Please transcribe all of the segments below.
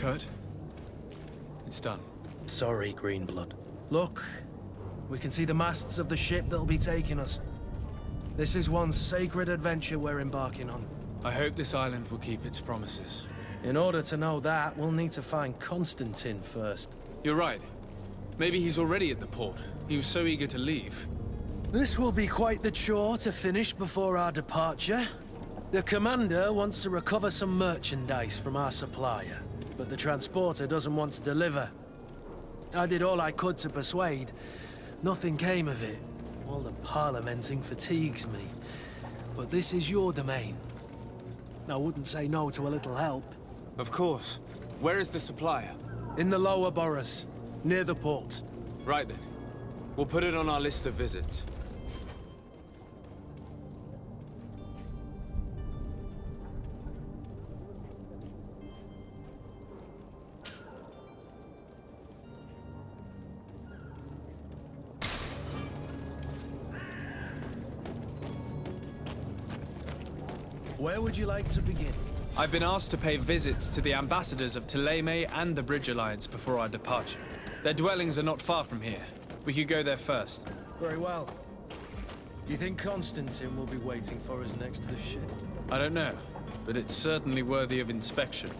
Kurt. It's done. Sorry, Greenblood. Look, we can see the masts of the ship that'll be taking us. This is one sacred adventure we're embarking on. I hope this island will keep its promises. In order to know that, we'll need to find Constantine first. You're right. Maybe he's already at the port. He was so eager to leave. This will be quite the chore to finish before our departure. The commander wants to recover some merchandise from our supplier, but the transporter doesn't want to deliver. I did all I could to persuade. Nothing came of it. All the parliamenting fatigues me. But this is your domain. I wouldn't say no to a little help. Of course. Where is the supplier? In the lower boroughs, near the port. Right then. We'll put it on our list of visits. Where would you like to begin? I've been asked to pay visits to the ambassadors of Ptolemy and the Bridge Alliance before our departure. Their dwellings are not far from here. We could go there first. Very well. Do you think Constantine will be waiting for us next to the ship? I don't know, but it's certainly worthy of inspection.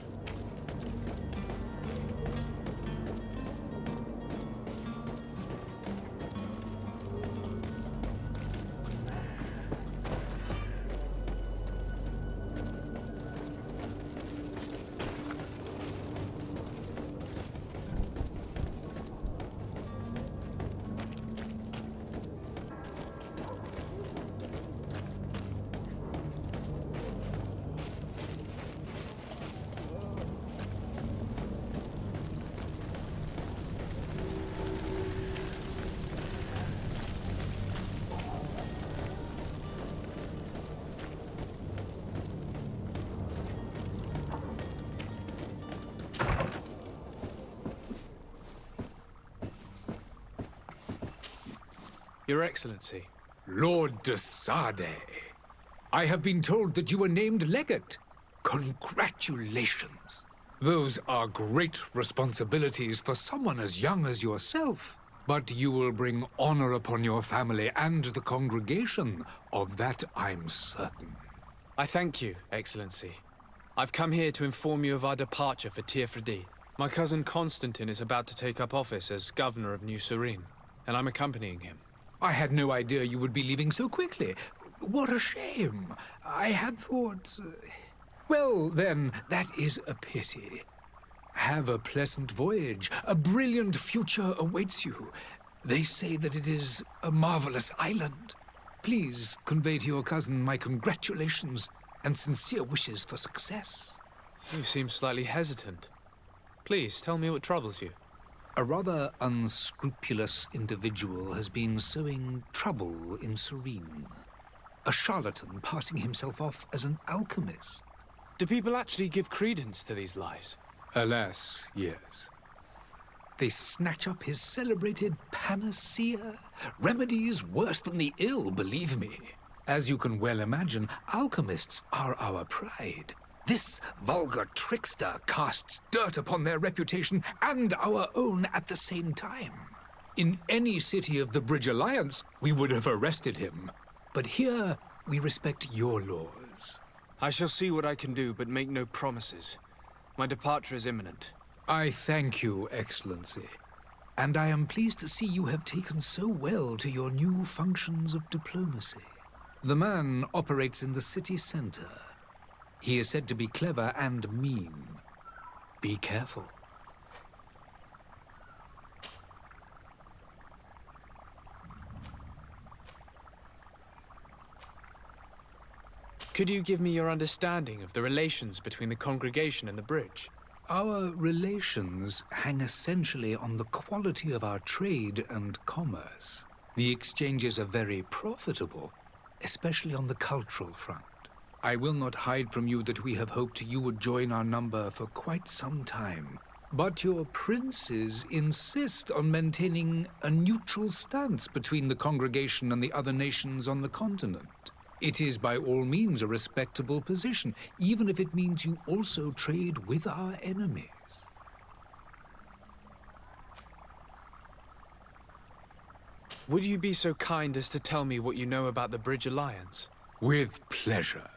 Your Excellency. Lord de Sade, I have been told that you were named legate. Congratulations. Those are great responsibilities for someone as young as yourself. But you will bring honor upon your family and the congregation. Of that I'm certain. I thank you, Excellency. I've come here to inform you of our departure for Tirfredi. My cousin Constantine is about to take up office as governor of New Serene, and I'm accompanying him. I had no idea you would be leaving so quickly. What a shame. I had thought... Well, then, that is a pity. Have a pleasant voyage. A brilliant future awaits you. They say that it is a marvelous island. Please convey to your cousin my congratulations and sincere wishes for success. You seem slightly hesitant. Please, tell me what troubles you. A rather unscrupulous individual has been sowing trouble in Serene. A charlatan passing himself off as an alchemist. Do people actually give credence to these lies? Alas, yes. They snatch up his celebrated panacea. Remedies worse than the ill, believe me. As you can well imagine, alchemists are our pride. This vulgar trickster casts dirt upon their reputation and our own at the same time. In any city of the Bridge Alliance, we would have arrested him. But here, we respect your laws. I shall see what I can do, but make no promises. My departure is imminent. I thank you, Excellency. And I am pleased to see you have taken so well to your new functions of diplomacy. The man operates in the city center. He is said to be clever and mean. Be careful. Could you give me your understanding of the relations between the congregation and the bridge? Our relations hang essentially on the quality of our trade and commerce. The exchanges are very profitable, especially on the cultural front. I will not hide from you that we have hoped you would join our number for quite some time. But your princes insist on maintaining a neutral stance between the congregation and the other nations on the continent. It is by all means a respectable position, even if it means you also trade with our enemies. Would you be so kind as to tell me what you know about the Bridge Alliance? With pleasure.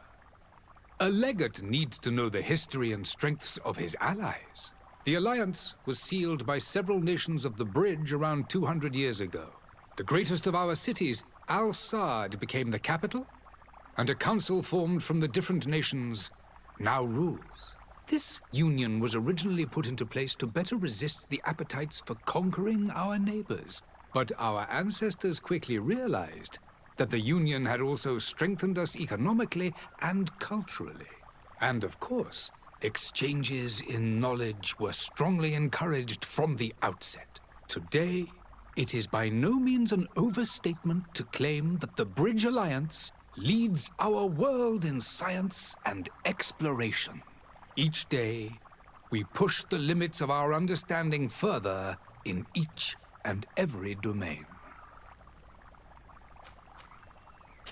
A legate needs to know the history and strengths of his allies. The alliance was sealed by several nations of the Bridge around 200 years ago. The greatest of our cities, Al-Saad, became the capital, and a council formed from the different nations now rules. This union was originally put into place to better resist the appetites for conquering our neighbors. But our ancestors quickly realized that the union had also strengthened us economically and culturally. And of course, exchanges in knowledge were strongly encouraged from the outset. Today, it is by no means an overstatement to claim that the Bridge Alliance leads our world in science and exploration. Each day, we push the limits of our understanding further in each and every domain.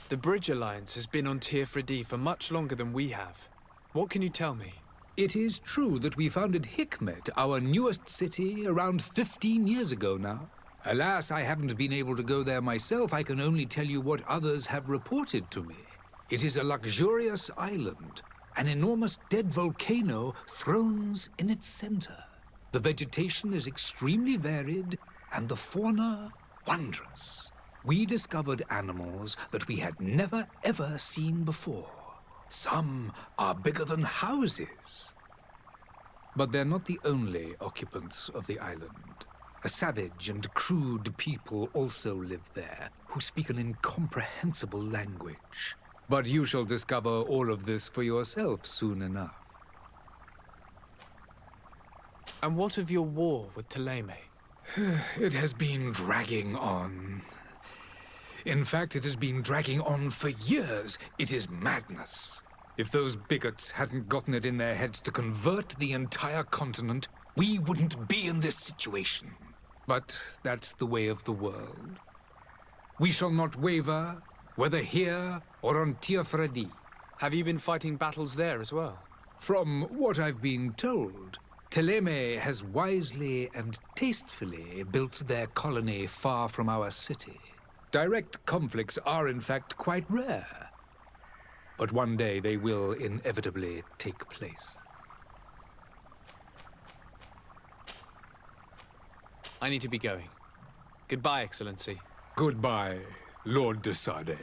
The Bridge Alliance has been on Tearfredi for much longer than we have. What can you tell me? It is true that we founded Hikmet, our newest city, around 15 years ago now. Alas, I haven't been able to go there myself. I can only tell you what others have reported to me. It is a luxurious island. An enormous dead volcano thrones in its center. The vegetation is extremely varied, and the fauna wondrous. We discovered animals that we had never ever seen before. Some are bigger than houses. But they're not the only occupants of the island. A savage and crude people also live there, who speak an incomprehensible language. But you shall discover all of this for yourself soon enough. And what of your war with Thélème? It has been dragging on. In fact, it has been dragging on for years. It is madness. If those bigots hadn't gotten it in their heads to convert the entire continent, we wouldn't be in this situation. But that's the way of the world. We shall not waver, whether here or on Tearfredi. Have you been fighting battles there as well? From what I've been told, Thélème has wisely and tastefully built their colony far from our city. Direct conflicts are in fact quite rare. But one day they will inevitably take place. I need to be going. Goodbye, Excellency. Goodbye, Lord de Sade.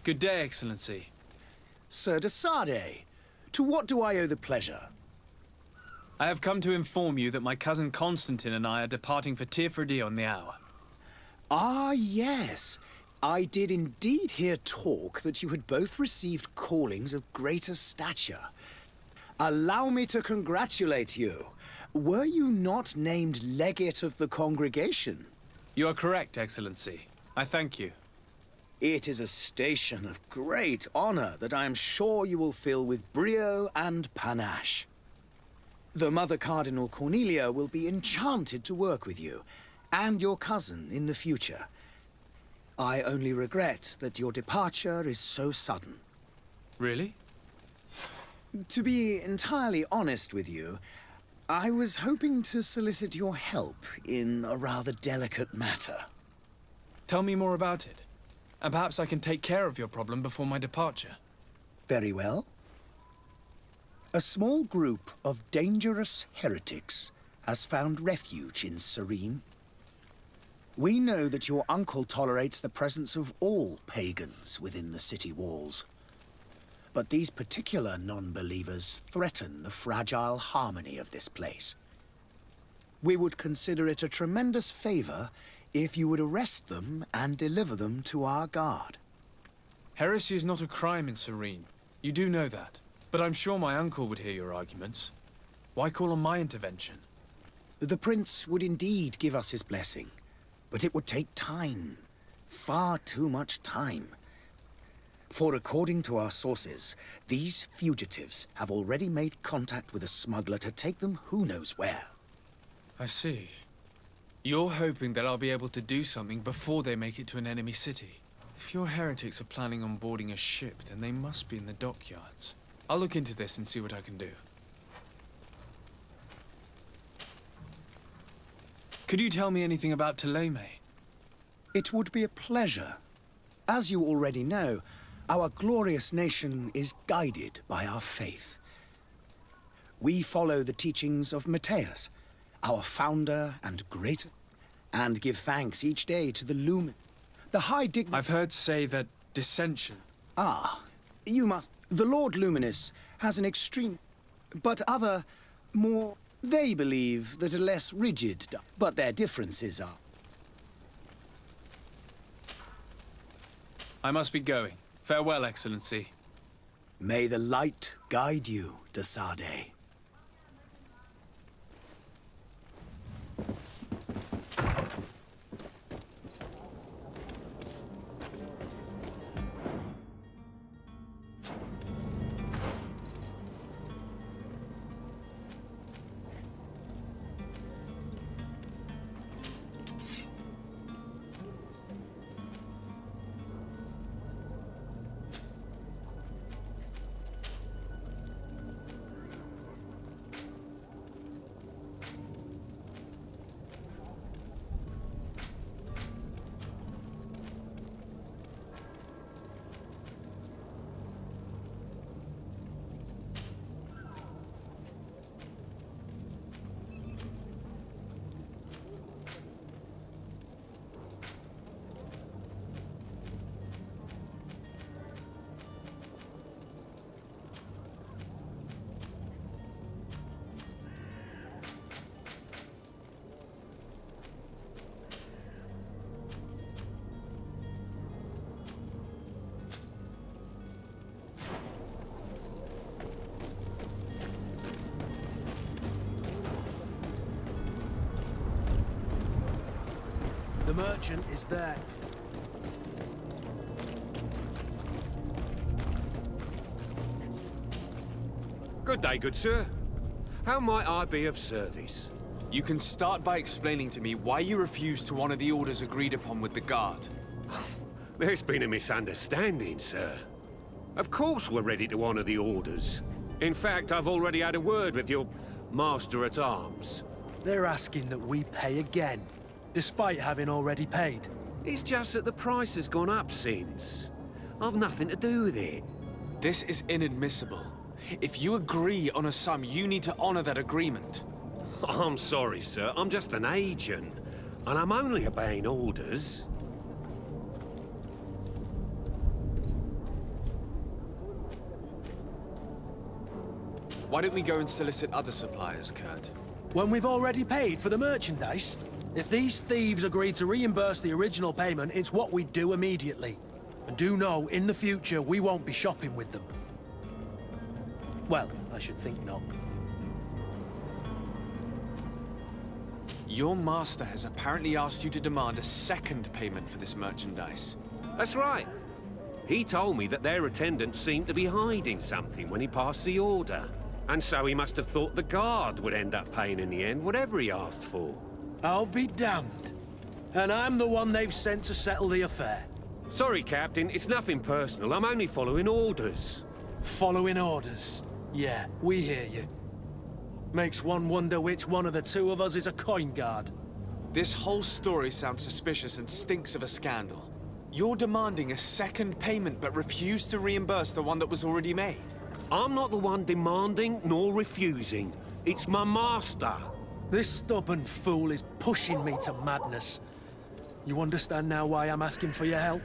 Good day, Excellency. Sir de Sade, to what do I owe the pleasure? I have come to inform you that my cousin Constantine and I are departing for Tearfredi on the hour. Ah, yes. I did indeed hear talk that you had both received callings of greater stature. Allow me to congratulate you. Were you not named legate of the congregation? You are correct, Excellency. I thank you. It is a station of great honor that I am sure you will fill with brio and panache. The Mother Cardinal Cornelia will be enchanted to work with you, and your cousin in the future. I only regret that your departure is so sudden. Really? To be entirely honest with you, I was hoping to solicit your help in a rather delicate matter. Tell me more about it. And perhaps I can take care of your problem before my departure. Very well. A small group of dangerous heretics has found refuge in Serene. We know that your uncle tolerates the presence of all pagans within the city walls. But these particular non-believers threaten the fragile harmony of this place. We would consider it a tremendous favor if you would arrest them and deliver them to our guard. Heresy is not a crime in Serene. You do know that. But I'm sure my uncle would hear your arguments. Why call on my intervention? The prince would indeed give us his blessing, but it would take time. Far too much time. For according to our sources, these fugitives have already made contact with a smuggler to take them who knows where. I see. You're hoping that I'll be able to do something before they make it to an enemy city. If your heretics are planning on boarding a ship, then they must be in the dockyards. I'll look into this and see what I can do. Could you tell me anything about Ptolemy? It would be a pleasure. As you already know, our glorious nation is guided by our faith. We follow the teachings of Matthias, our founder and greater, and give thanks each day to the the high dignity. I've heard say that dissension. Ah, you must. The Lord Luminous has an extreme, but other, more. They believe that a less rigid, but their differences are. I must be going. Farewell, Excellency. May the light guide you, de Sade. The merchant is there. Good day, good sir. How might I be of service? You can start by explaining to me why you refused to honor the orders agreed upon with the guard. There's been a misunderstanding, sir. Of course we're ready to honor the orders. In fact, I've already had a word with your master-at-arms. They're asking that we pay again, despite having already paid. It's just that the price has gone up since. I've nothing to do with it. This is inadmissible. If you agree on a sum, you need to honor that agreement. I'm sorry, sir. I'm just an agent. And I'm only obeying orders. Why don't we go and solicit other suppliers, Kurt? When we've already paid for the merchandise? If these thieves agree to reimburse the original payment, it's what we do immediately. And do know, in the future, we won't be shopping with them. Well, I should think not. Your master has apparently asked you to demand a second payment for this merchandise. That's right. He told me that their attendant seemed to be hiding something when he passed the order. And so he must have thought the guard would end up paying in the end, whatever he asked for. I'll be damned. And I'm the one they've sent to settle the affair. Sorry, Captain, it's nothing personal. I'm only following orders. Following orders. Yeah, we hear you. Makes one wonder which one of the two of us is a coin guard. This whole story sounds suspicious and stinks of a scandal. You're demanding a second payment but refuse to reimburse the one that was already made. I'm not the one demanding nor refusing. It's my master. This stubborn fool is pushing me to madness. You understand now why I'm asking for your help?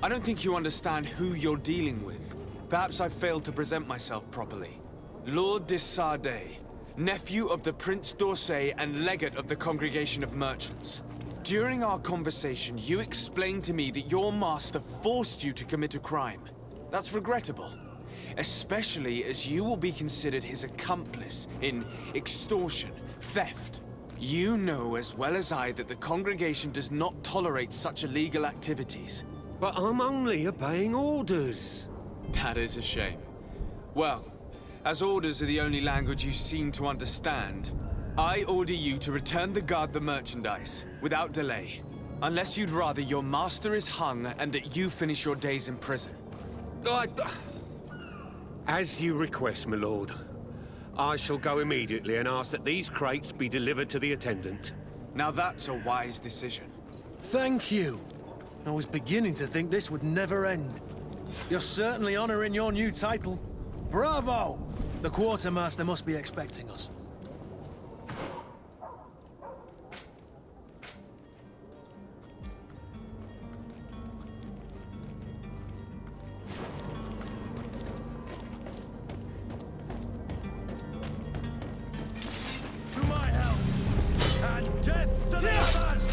I don't think you understand who you're dealing with. Perhaps I failed to present myself properly. Lord de Sade, nephew of the Prince d'Orsay and legate of the Congregation of Merchants. During our conversation, you explained to me that your master forced you to commit a crime. That's regrettable. Especially as you will be considered his accomplice in extortion, theft. You know as well as I that the congregation does not tolerate such illegal activities. But I'm only obeying orders. That is a shame. Well, as orders are the only language you seem to understand, I order you to return the guard the merchandise, without delay. Unless you'd rather your master is hung and that you finish your days in prison. As you request, my lord. I shall go immediately and ask that these crates be delivered to the attendant. Now that's a wise decision. Thank you. I was beginning to think this would never end. You're certainly honoring your new title. Bravo! The quartermaster must be expecting us. To my help! And death to the others!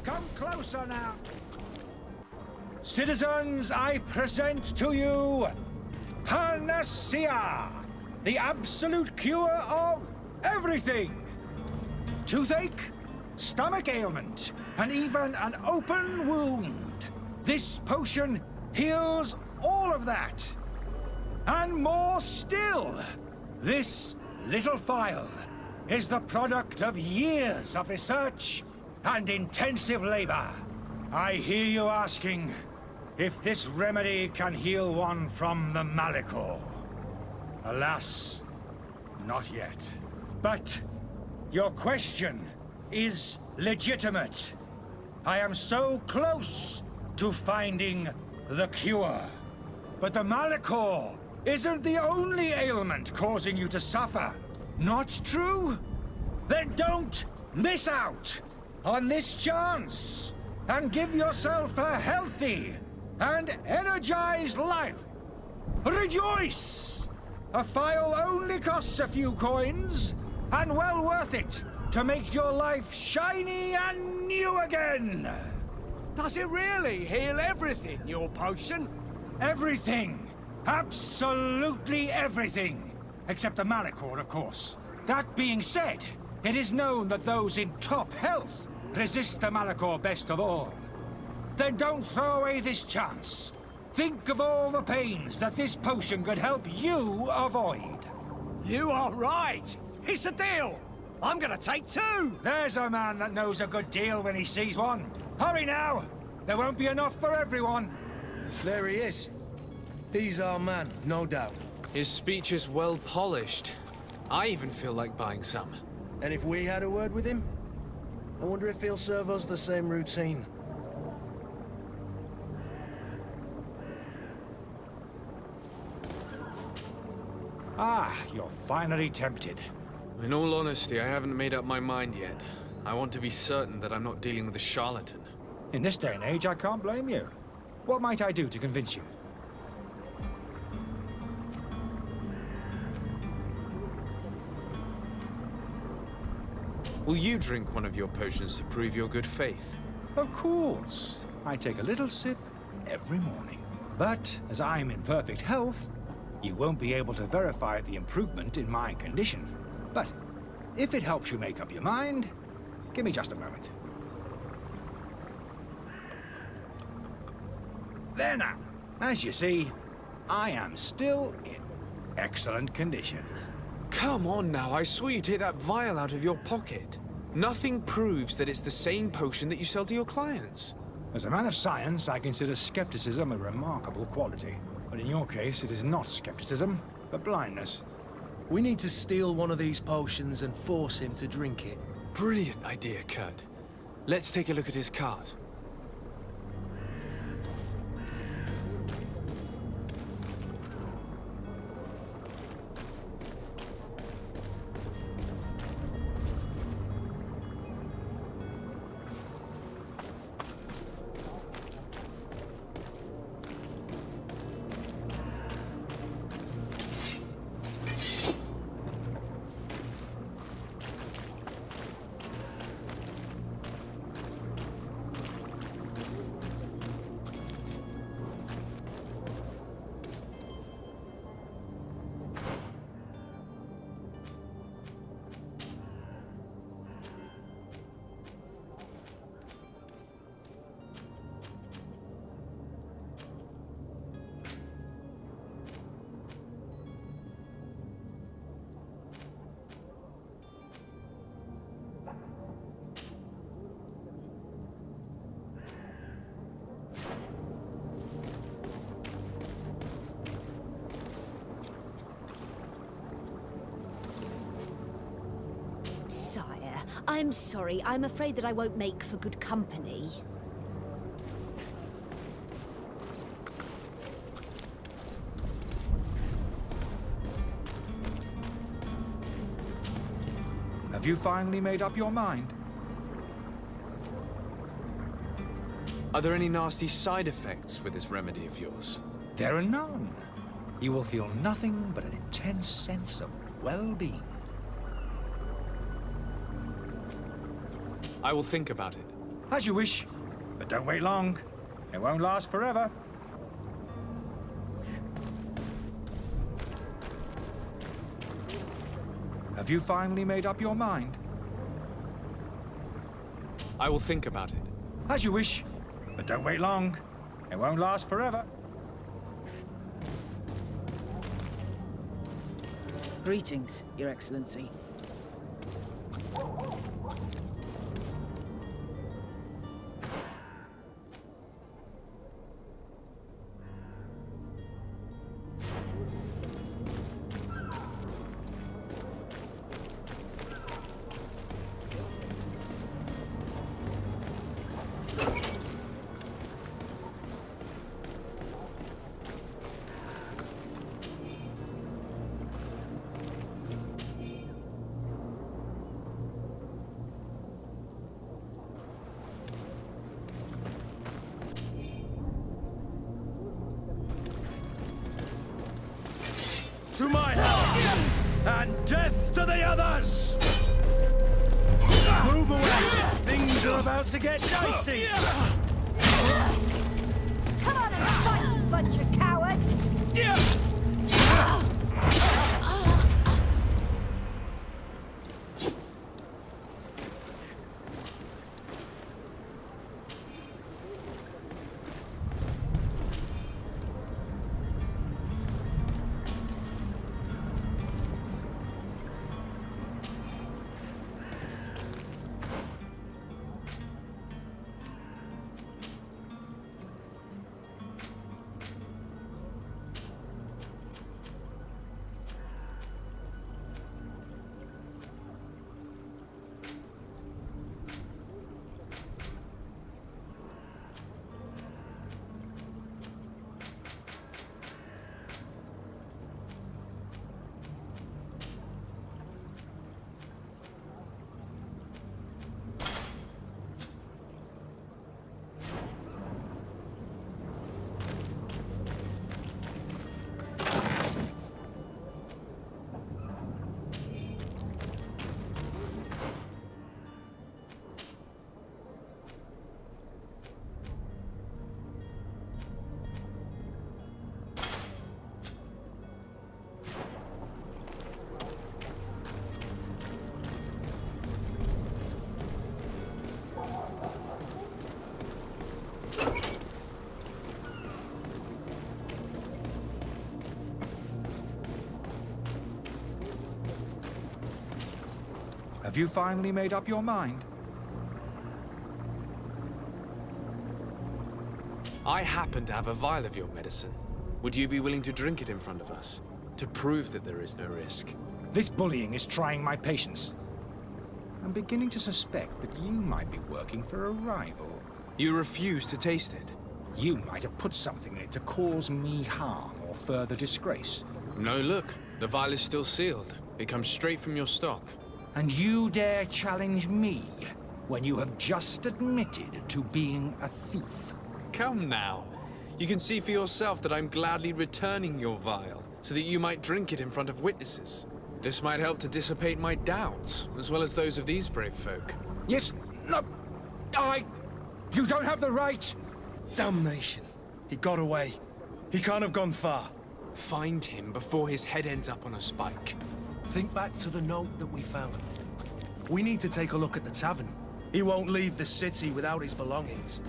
Come closer now. Citizens, I present to you Panacea, the absolute cure of everything. Toothache, stomach ailment, and even an open wound. This potion heals all of that. And more still, this little phial is the product of years of research and intensive labor. I hear you asking if this remedy can heal one from the Malachor. Alas, not yet. But your question is legitimate. I am so close to finding the cure. But the Malachor isn't the only ailment causing you to suffer. Not true? Then don't miss out on this chance and give yourself a healthy and energized life. Rejoice! A phial only costs a few coins, and well worth it to make your life shiny and new again. Does it really heal everything, your potion? Everything. Absolutely everything. Except the Malachor, of course. That being said, it is known that those in top health resist the Malachor best of all. Then don't throw away this chance. Think of all the pains that this potion could help you avoid. You are right. It's a deal. I'm gonna take two. There's a man that knows a good deal when he sees one. Hurry now. There won't be enough for everyone. There he is. He's our man, no doubt. His speech is well polished. I even feel like buying some. And if we had a word with him, I wonder if he'll serve us the same routine. Ah, you're finally tempted. In all honesty, I haven't made up my mind yet. I want to be certain that I'm not dealing with a charlatan. In this day and age, I can't blame you. What might I do to convince you? Will you drink one of your potions to prove your good faith? Of course. I take a little sip every morning. But as I'm in perfect health, you won't be able to verify the improvement in my condition. But if it helps you make up your mind, give me just a moment. There now. As you see, I am still in excellent condition. Come on now, I saw you take that vial out of your pocket. Nothing proves that it's the same potion that you sell to your clients. As a man of science, I consider skepticism a remarkable quality. But in your case, it is not skepticism, but blindness. We need to steal one of these potions and force him to drink it. Brilliant idea, Kurt. Let's take a look at his cart. Sire, I'm sorry. I'm afraid that I won't make for good company. Have you finally made up your mind? Are there any nasty side effects with this remedy of yours? There are none. You will feel nothing but an intense sense of well-being. I will think about it. As you wish, but don't wait long. It won't last forever. Have you finally made up your mind? I will think about it. As you wish, but don't wait long. It won't last forever. Greetings, Your Excellency. To my help! And death to the others! Move away! Things are about to get dicey! Come on and fight, you bunch of cowards! Have you finally made up your mind? I happen to have a vial of your medicine. Would you be willing to drink it in front of us? To prove that there is no risk? This bullying is trying my patience. I'm beginning to suspect that you might be working for a rival. You refuse to taste it? You might have put something in it to cause me harm or further disgrace. No, look. The vial is still sealed. It comes straight from your stock. And you dare challenge me when you have just admitted to being a thief? Come now. You can see for yourself that I'm gladly returning your vial, so that you might drink it in front of witnesses. This might help to dissipate my doubts, as well as those of these brave folk. Yes, no, You don't have the right! Damnation. He got away. He can't have gone far. Find him before his head ends up on a spike. Think back to the note that we found. We need to take a look at the tavern. He won't leave the city without his belongings.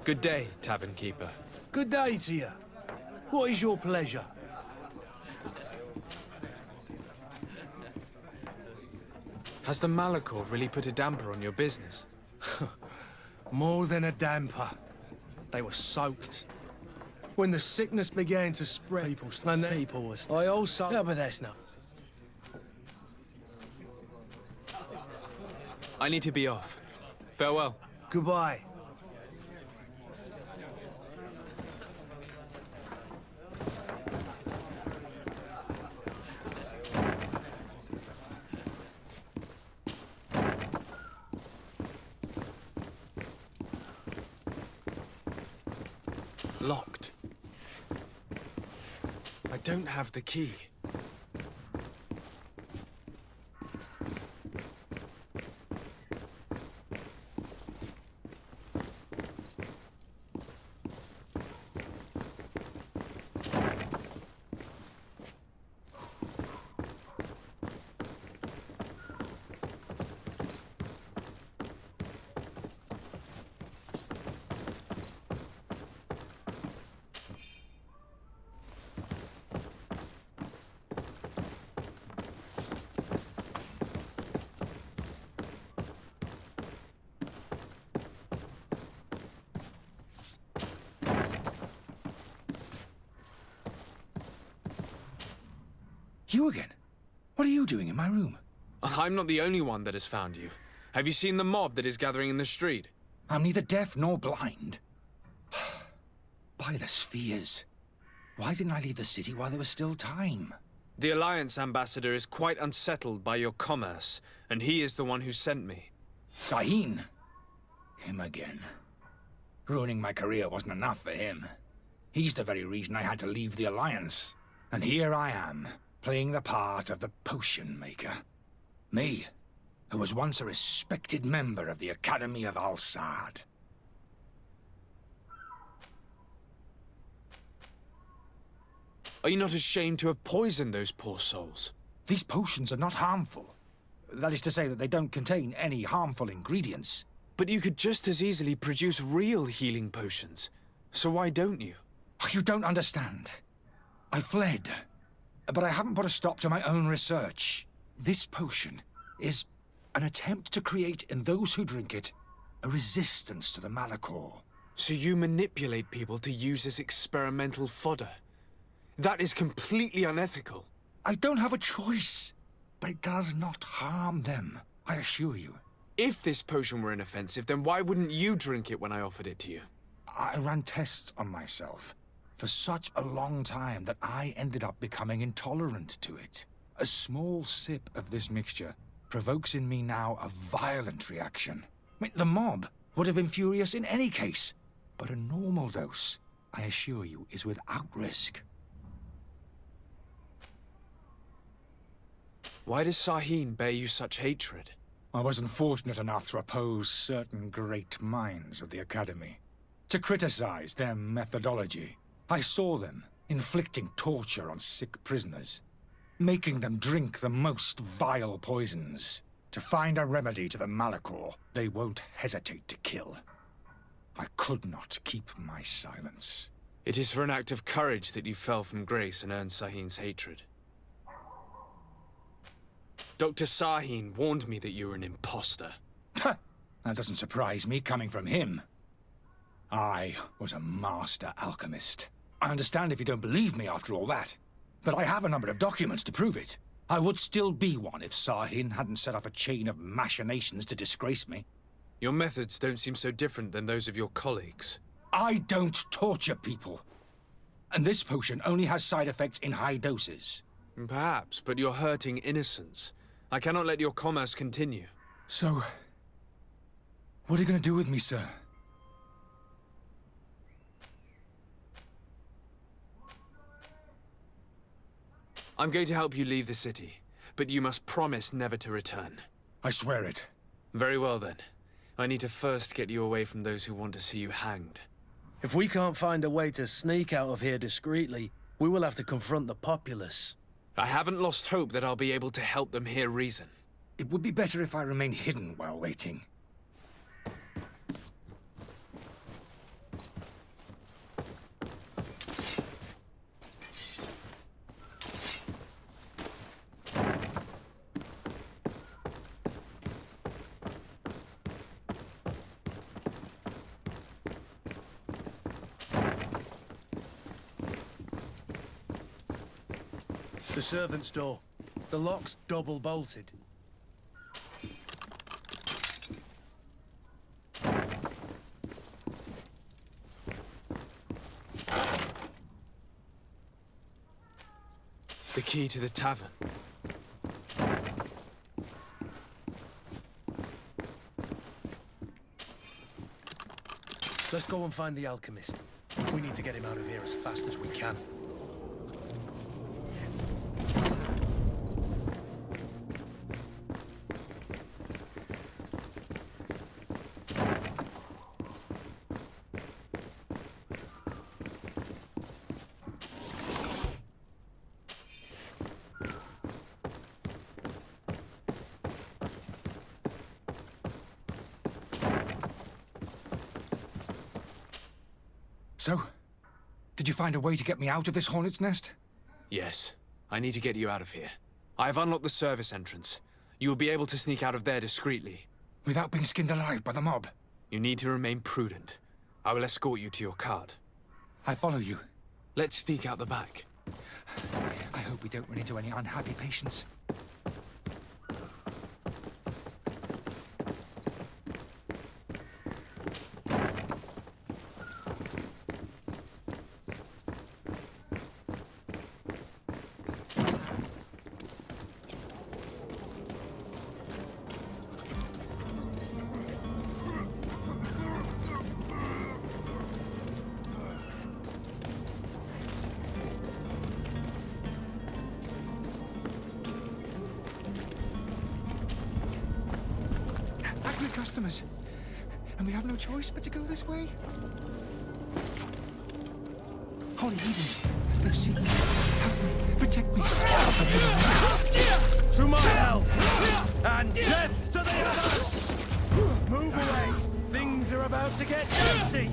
Good day, tavern keeper. Good day to you. What is your pleasure? Has the Malachor really put a damper on your business? More than a damper. They were soaked. When the sickness began to spread, people was. I also. Yeah, but that's not. I need to be off. Farewell. Goodbye. Locked. I don't have the key. You again? What are you doing in my room? I'm not the only one that has found you. Have you seen the mob that is gathering in the street? I'm neither deaf nor blind. By the spheres. Why didn't I leave the city while there was still time? The Alliance ambassador is quite unsettled by your commerce, and he is the one who sent me. Sahin. Him again. Ruining my career wasn't enough for him. He's the very reason I had to leave the Alliance. And here I am, playing the part of the potion maker. Me, who was once a respected member of the Academy of Al-Sad. Are you not ashamed to have poisoned those poor souls? These potions are not harmful. That is to say that they don't contain any harmful ingredients. But you could just as easily produce real healing potions. So why don't you? You don't understand. I fled. But I haven't put a stop to my own research. This potion is an attempt to create in those who drink it a resistance to the Malachor. So you manipulate people to use as experimental fodder? That is completely unethical. I don't have a choice, but it does not harm them, I assure you. If this potion were inoffensive, then why wouldn't you drink it when I offered it to you? I ran tests on myself for such a long time that I ended up becoming intolerant to it. A small sip of this mixture provokes in me now a violent reaction. The mob would have been furious in any case, but a normal dose, I assure you, is without risk. Why does Sahin bear you such hatred? I was unfortunate enough to oppose certain great minds of the Academy, to criticize their methodology. I saw them inflicting torture on sick prisoners, making them drink the most vile poisons. To find a remedy to the Malachor, they won't hesitate to kill. I could not keep my silence. It is for an act of courage that you fell from grace and earned Sahin's hatred. Dr. Sahin warned me that you were an imposter. That doesn't surprise me, coming from him. I was a master alchemist. I understand if you don't believe me after all that, but I have a number of documents to prove it. I would still be one if Sahin hadn't set off a chain of machinations to disgrace me. Your methods don't seem so different than those of your colleagues. I don't torture people. And this potion only has side effects in high doses. Perhaps, but you're hurting innocents. I cannot let your commerce continue. So, what are you going to do with me, sir? I'm going to help you leave the city, but you must promise never to return. I swear it. Very well then. I need to first get you away from those who want to see you hanged. If we can't find a way to sneak out of here discreetly, we will have to confront the populace. I haven't lost hope that I'll be able to help them hear reason. It would be better if I remain hidden while waiting. The servant's door. The lock's double bolted. The key to the tavern. Let's go and find the alchemist. We need to get him out of here as fast as we can. So, did you find a way to get me out of this hornet's nest? Yes. I need to get you out of here. I have unlocked the service entrance. You will be able to sneak out of there discreetly. Without being skinned alive by the mob? You need to remain prudent. I will escort you to your cart. I follow you. Let's sneak out the back. I hope we don't run into any unhappy patients. Angry customers. And we have no choice but to go this way. Holy heathens, they've seen me. Help me, protect me. To my help! And death to the others! Move away! Things are about to get dicey!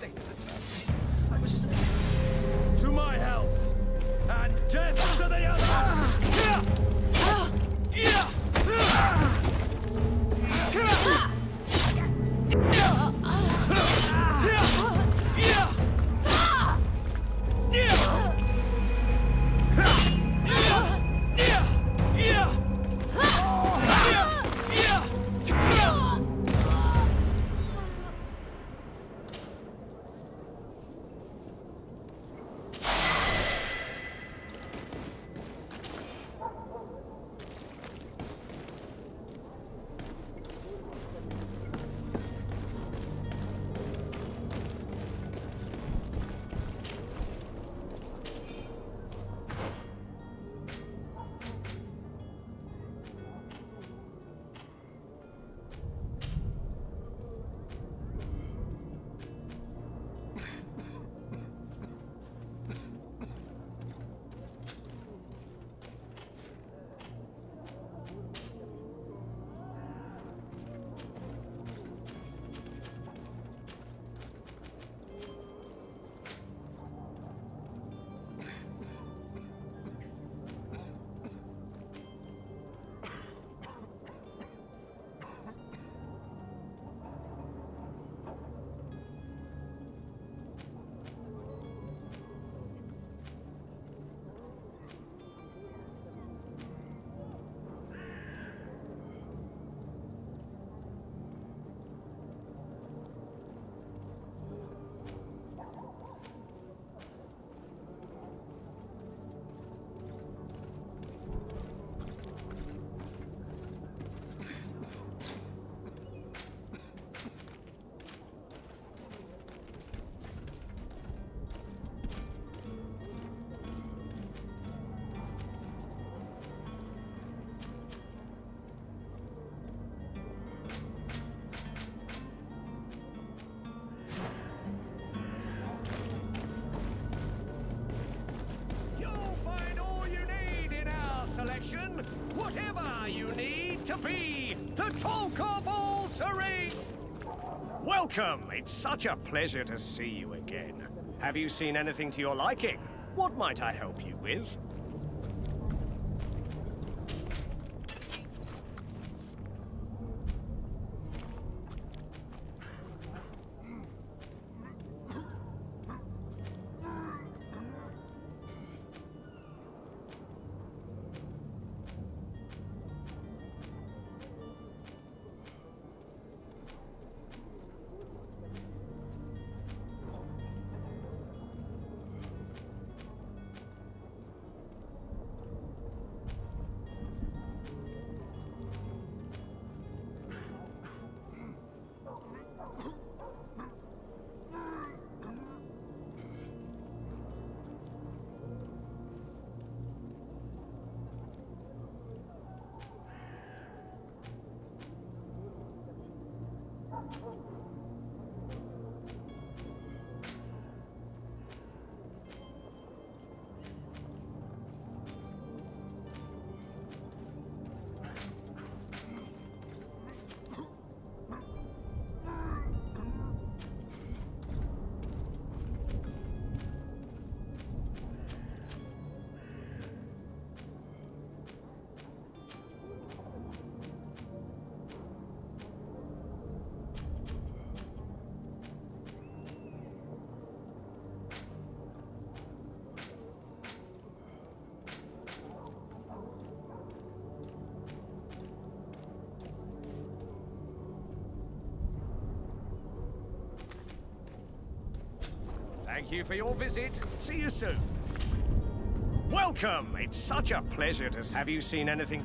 state of the turf. I was... To my health, and death to the others! selection, whatever you need to be the talk of all Serene. Welcome. It's such a pleasure to see you again. Have you seen anything to your liking? What might I help you with? Thank you for your visit. See you soon. Welcome. It's such a pleasure to... Have you seen anything?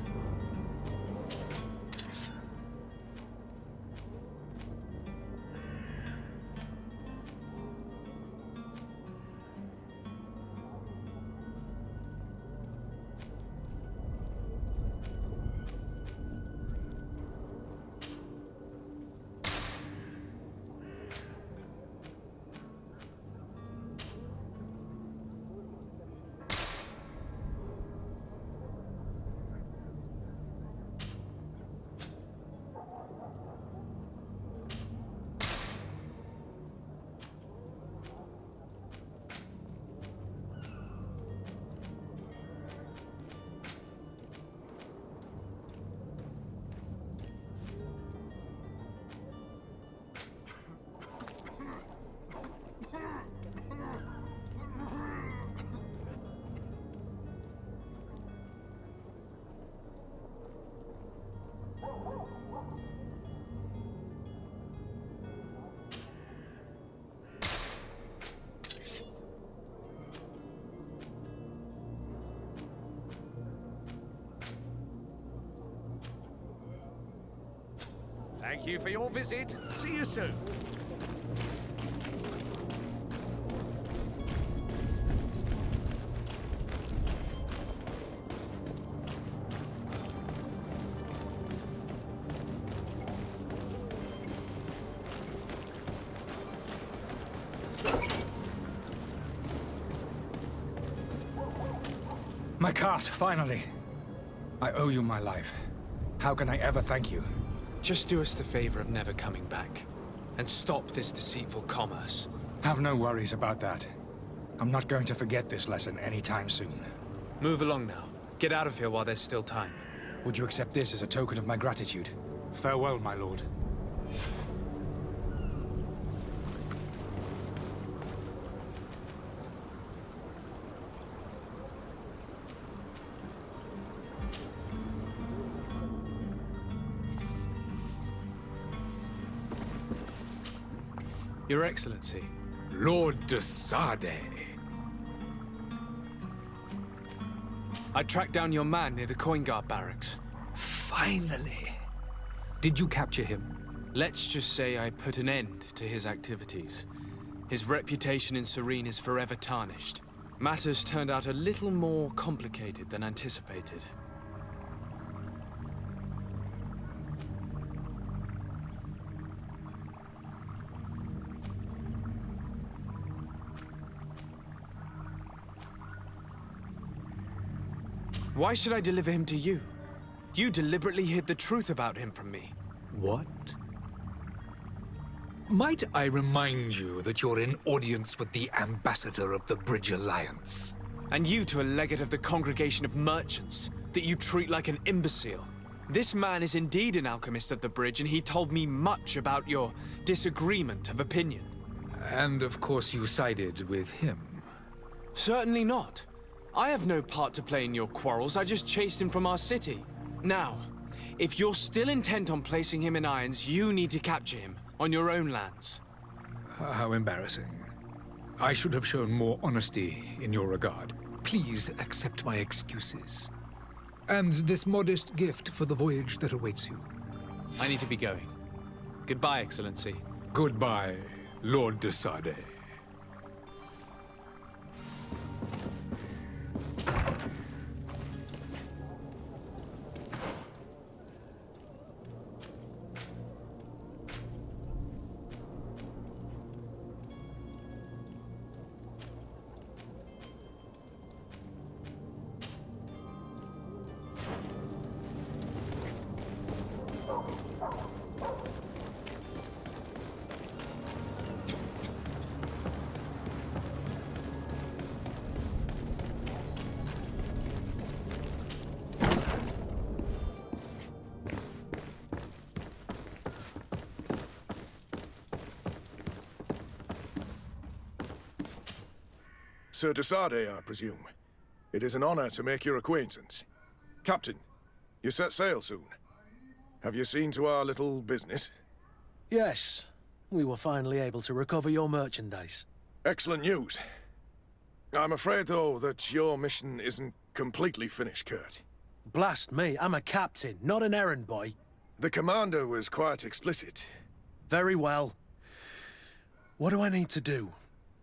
Thank you for your visit. See you soon. My cart, finally. I owe you my life. How can I ever thank you? Just do us the favor of never coming back. And stop this deceitful commerce. Have no worries about that. I'm not going to forget this lesson anytime soon. Move along now. Get out of here while there's still time. Would you accept this as a token of my gratitude? Farewell, my lord. Your Excellency. Lord de Sade. I tracked down your man near the coin guard barracks. Finally. Did you capture him? Let's just say I put an end to his activities. His reputation in Serene is forever tarnished. Matters turned out a little more complicated than anticipated. Why should I deliver him to you? You deliberately hid the truth about him from me. What? Might I remind you that you're in audience with the ambassador of the Bridge Alliance? And you to a legate of the Congregation of Merchants, that you treat like an imbecile. This man is indeed an alchemist of the Bridge, and he told me much about your disagreement of opinion. And of course you sided with him. Certainly not. I have no part to play in your quarrels. I just chased him from our city. Now, if you're still intent on placing him in irons, you need to capture him on your own lands. How embarrassing. I should have shown more honesty in your regard. Please accept my excuses. And this modest gift for the voyage that awaits you. I need to be going. Goodbye, Excellency. Goodbye, Lord de Sade. Sir de Sade, I presume. It is an honor to make your acquaintance. Captain, you set sail soon. Have you seen to our little business? Yes. We were finally able to recover your merchandise. Excellent news. I'm afraid, though, that your mission isn't completely finished, Kurt. Blast me, I'm a captain, not an errand boy. The commander was quite explicit. Very well. What do I need to do?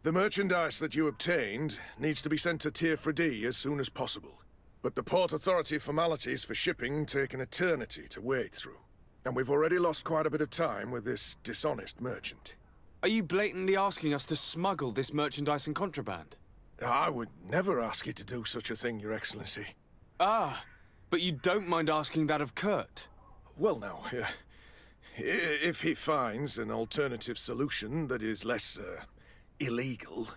The merchandise that you obtained needs to be sent to Tier 4D as soon as possible. But the Port Authority formalities for shipping take an eternity to wade through. And we've already lost quite a bit of time with this dishonest merchant. Are you blatantly asking us to smuggle this merchandise and contraband? I would never ask you to do such a thing, Your Excellency. Ah, but you don't mind asking that of Kurt? Well now, if he finds an alternative solution that is less, illegal,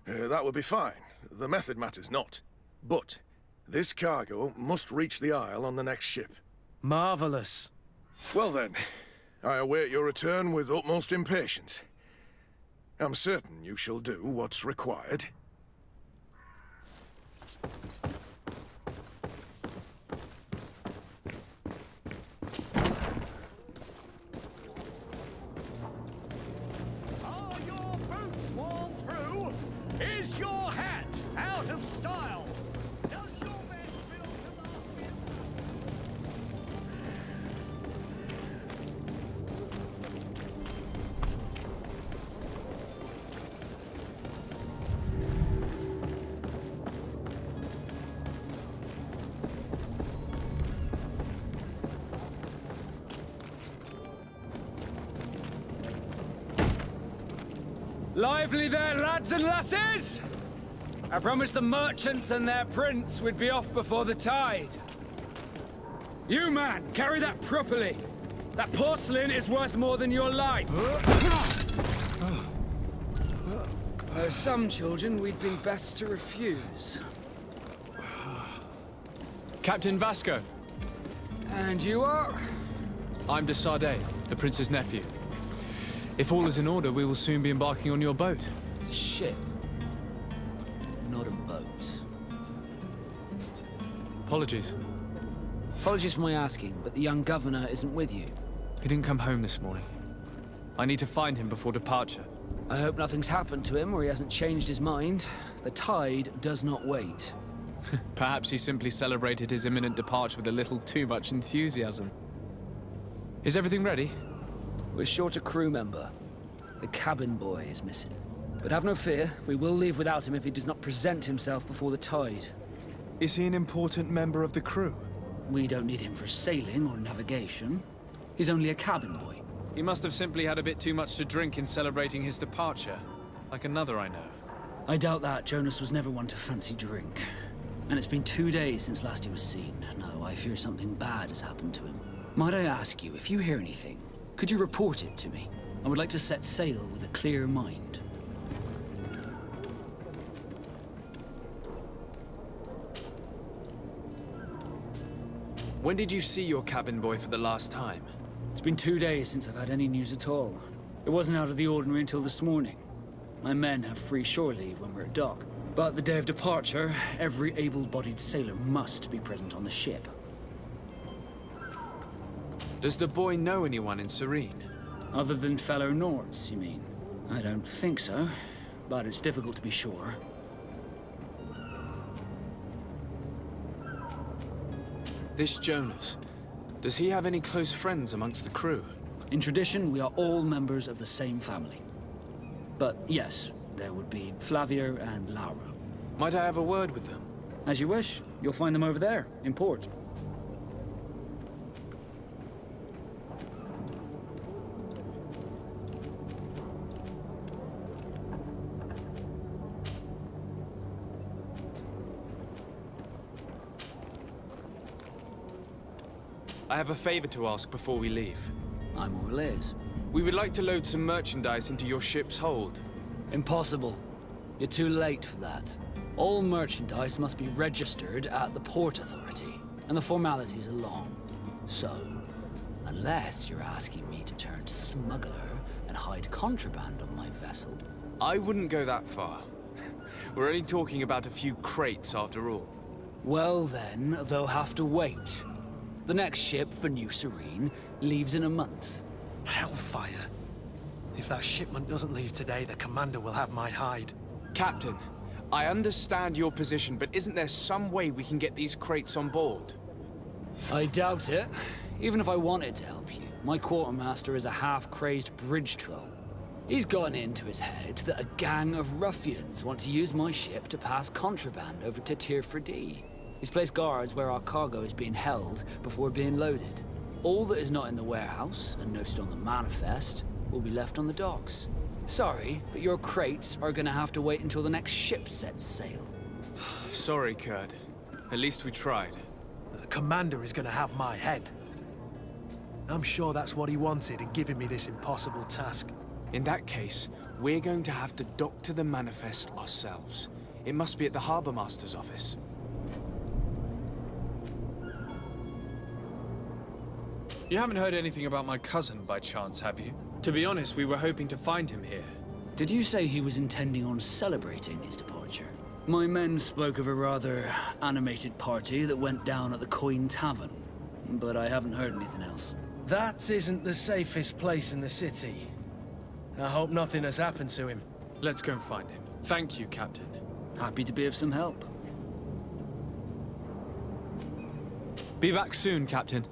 that would be fine. The method matters not. But this cargo must reach the Isle on the next ship. Marvelous. Well then, I await your return with utmost impatience. I'm certain you shall do what's required. Are your boots worn through? Is your hat out of style? Does your vest feel to last Lively there, lads and lasses! I promised the merchants and their prince we'd be off before the tide. You, man, carry that properly. That porcelain is worth more than your life. There are some children we'd been best to refuse. Captain Vasco. And you are? I'm de Sardet, the prince's nephew. If all is in order, we will soon be embarking on your boat. It's a ship, not a boat. Apologies. Apologies for my asking, but the young governor isn't with you. He didn't come home this morning. I need to find him before departure. I hope nothing's happened to him or he hasn't changed his mind. The tide does not wait. Perhaps he simply celebrated his imminent departure with a little too much enthusiasm. Is everything ready? We're short a crew member. The cabin boy is missing. But have no fear, we will leave without him if he does not present himself before the tide. Is he an important member of the crew? We don't need him for sailing or navigation. He's only a cabin boy. He must have simply had a bit too much to drink in celebrating his departure. Like another I know. I doubt that. Jonas was never one to fancy drink. And it's been 2 days since last he was seen. No, I fear something bad has happened to him. Might I ask you, if you hear anything, could you report it to me? I would like to set sail with a clear mind. When did you see your cabin boy for the last time? It's been 2 days since I've had any news at all. It wasn't out of the ordinary until this morning. My men have free shore leave when we're at dock. But the day of departure, every able-bodied sailor must be present on the ship. Does the boy know anyone in Serene? Other than fellow Nords, you mean? I don't think so, but it's difficult to be sure. This Jonas, does he have any close friends amongst the crew? In tradition, we are all members of the same family. But yes, there would be Flavio and Lauro. Might I have a word with them? As you wish. You'll find them over there, in port. I have a favor to ask before we leave. I'm all ears. We would like to load some merchandise into your ship's hold. Impossible. You're too late for that. All merchandise must be registered at the Port Authority, and the formalities are long. So, unless you're asking me to turn smuggler and hide contraband on my vessel... I wouldn't go that far. We're only talking about a few crates after all. Well then, they'll have to wait. The next ship for New Serene leaves in a month. Hellfire. If that shipment doesn't leave today, the commander will have my hide. Captain, I understand your position, but isn't there some way we can get these crates on board? I doubt it. Even if I wanted to help you, my quartermaster is a half-crazed bridge troll. He's gotten into his head that a gang of ruffians want to use my ship to pass contraband over to Tirfredi. He's placed guards where our cargo is being held before being loaded. All that is not in the warehouse, and noted on the manifest, will be left on the docks. Sorry, but your crates are gonna have to wait until the next ship sets sail. Sorry, Kurt. At least we tried. The commander is gonna have my head. I'm sure that's what he wanted in giving me this impossible task. In that case, we're going to have to dock to the manifest ourselves. It must be at the Harbour Master's office. You haven't heard anything about my cousin by chance, have you? To be honest, we were hoping to find him here. Did you say he was intending on celebrating his departure? My men spoke of a rather animated party that went down at the Coin Tavern, but I haven't heard anything else. That isn't the safest place in the city. I hope nothing has happened to him. Let's go and find him. Thank you, Captain. Happy to be of some help. Be back soon, Captain.